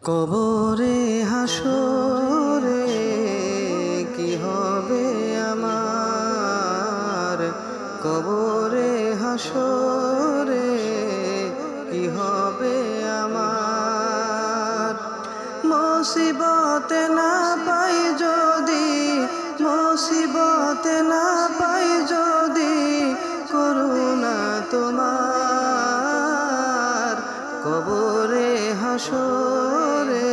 কবরে হাসরে কি হবে আমার, কবরে হাসরে কি হবে আমার। মুসিবতে না পাই যদি, মুসিবতে না পাই যদি করুণা তোমার, কবরে হাসরে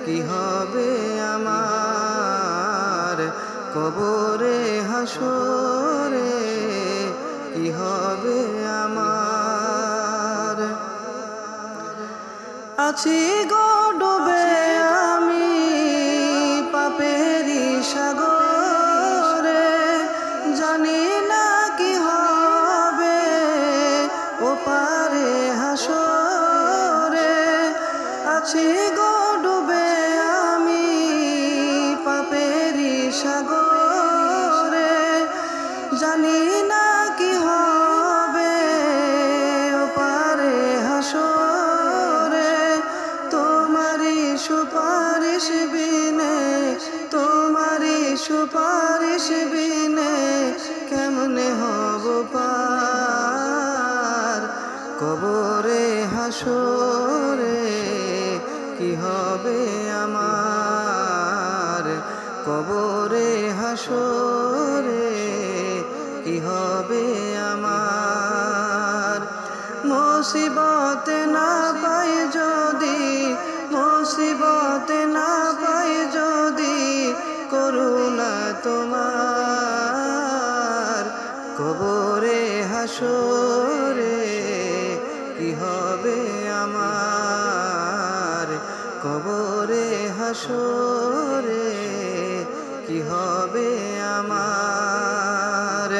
কি হবে আমার, কবরে হাসরে কি হবে আমার। আছি গো ডুবে আমি পাপেরি সাগরে, জানি না কি হবে ওপারে হাসরে। আছি গো ডুবে আমি পাপেরি সাগরে, জানি না কি হবে ওপারে হাসরে। তোমারি সুপারিশ বিনে, তোমারি সুপারিশ বিনে কেমনে হব পার, কবরে হাসরে কি হবে আমার, কবরে হাসরে কি হবে আমার। মুসিবতে না পাই যদি, মুসিবতে না পাই যদি করুণা তোমার, কবরে হাসরে কি হবে আমার, কবরে হাসরে কি হবে আমার।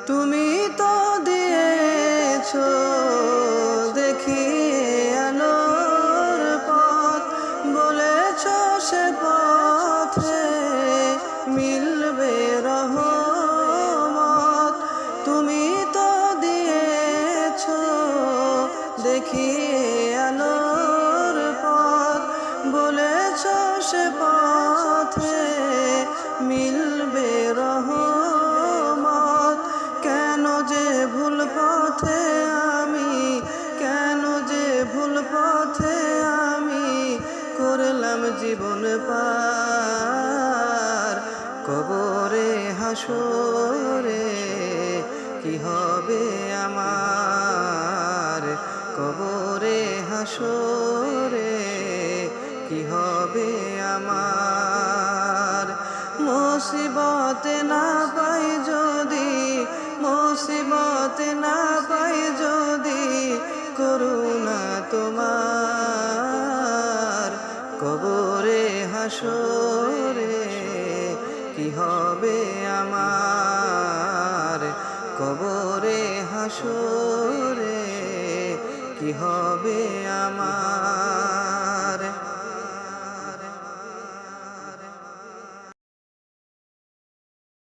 তুমি তো দিয়েছো দেখিয়ে আলোর পথ, বলেছো সে পথে মিলবে রহমত। তুমি তো দিয়েছো দেখিয়ে আলোর পথ, বলেছো সে পথে মিলবে রহমত। কেন যে ভুল পথে আমি, কেন যে ভুল পথে আমি করলাম জীবন পার, কবরে হাসরে কি হবে আমার, কবরে হাসরে কি হবে আমার। মুসিবতে না পাই যদি, মুসিবতে না পাই যদি করুণা তোমার, কবরে হাসরে কি হবে আমার, কবরে হাসরে কি হবে আমার।